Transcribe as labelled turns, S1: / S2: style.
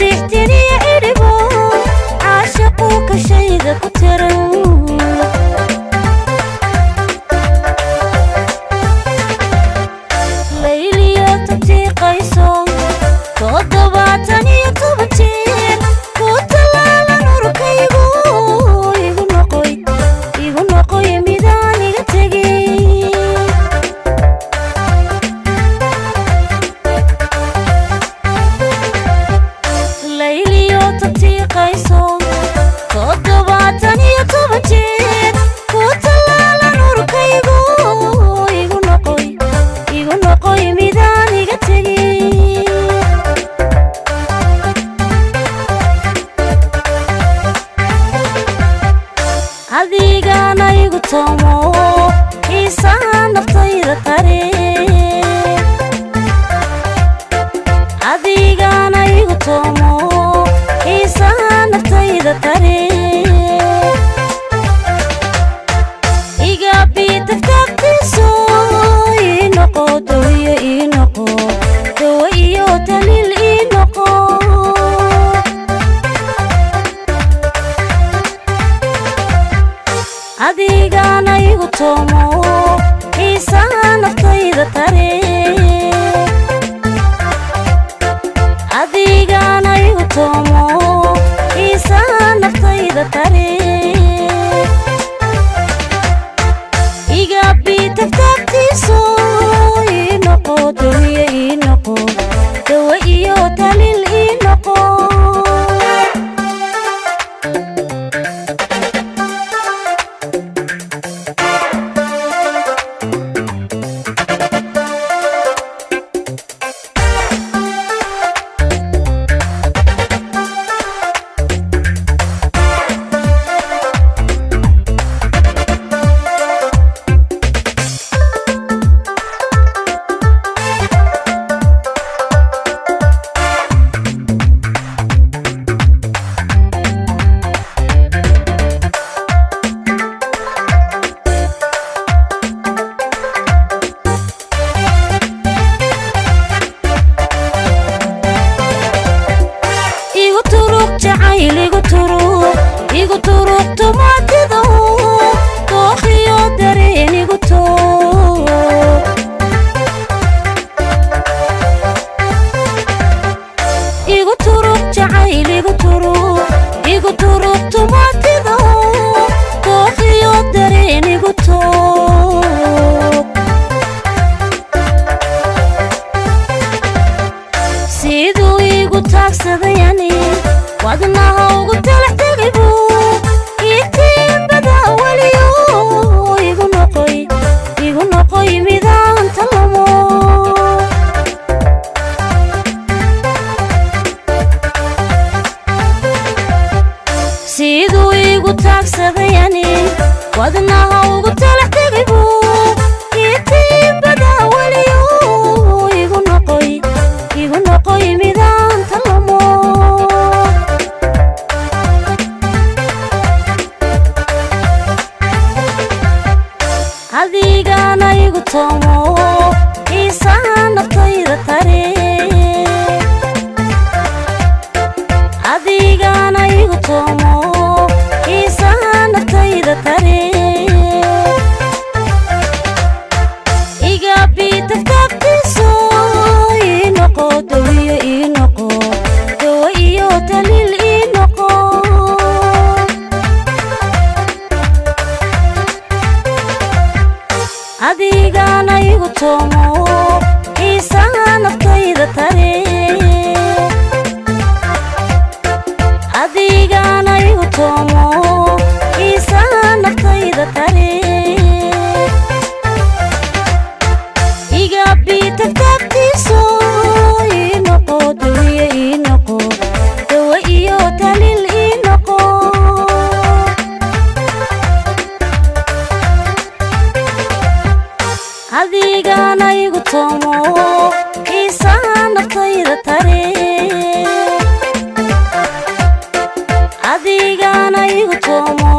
S1: تحتني عربو عاشقوك شيء كترو ليلي تبتي قيسو تضبعتني تبتين كتلالا نورك يقول نقوي ميداني قتقي ليلي تبتي قيسو تضبعتني تبتين كتلالا نورك يقول نقوي ميداني قتقي adigana igu tomo isaan naftayda tare adigana igu tomo isaan naftayda tare iga bitaftiso inoko dawiyo inoko dawiyo talil inoko adigana igu tomo isaan naftayda tare adigana igu tomo isaan naftayda tare iga bitaftiso inoko dawiyo inoko dawiyo talil inoko igu turuk tomatido toxiyo dareen igu turuk jacayl igu turuk tomatido toxiyo dareen igu siduu igu taagsadayani wadnaha ugu talaxtegibu itiin badaa weliyo igu noqoy midaan talamo siduu igu taagsadayani wadnaha ugu talaxtegibu itiin badaa weliyo igu noqoy midaan talamo adigana igu tomo isaan naftayda tare adigana igu tomo isaan naftayda tare iga bitaftiso inoko dawiyo inoko dawiyo talil inoko adigana igu tomo isaan naftayda tare adigana igu tomo isaan naftayda tare iga bitaftiso inoko dawiyo inoko dawiyo talil inoko adigana igu tomo isaan naftayda tare adigana igu tomo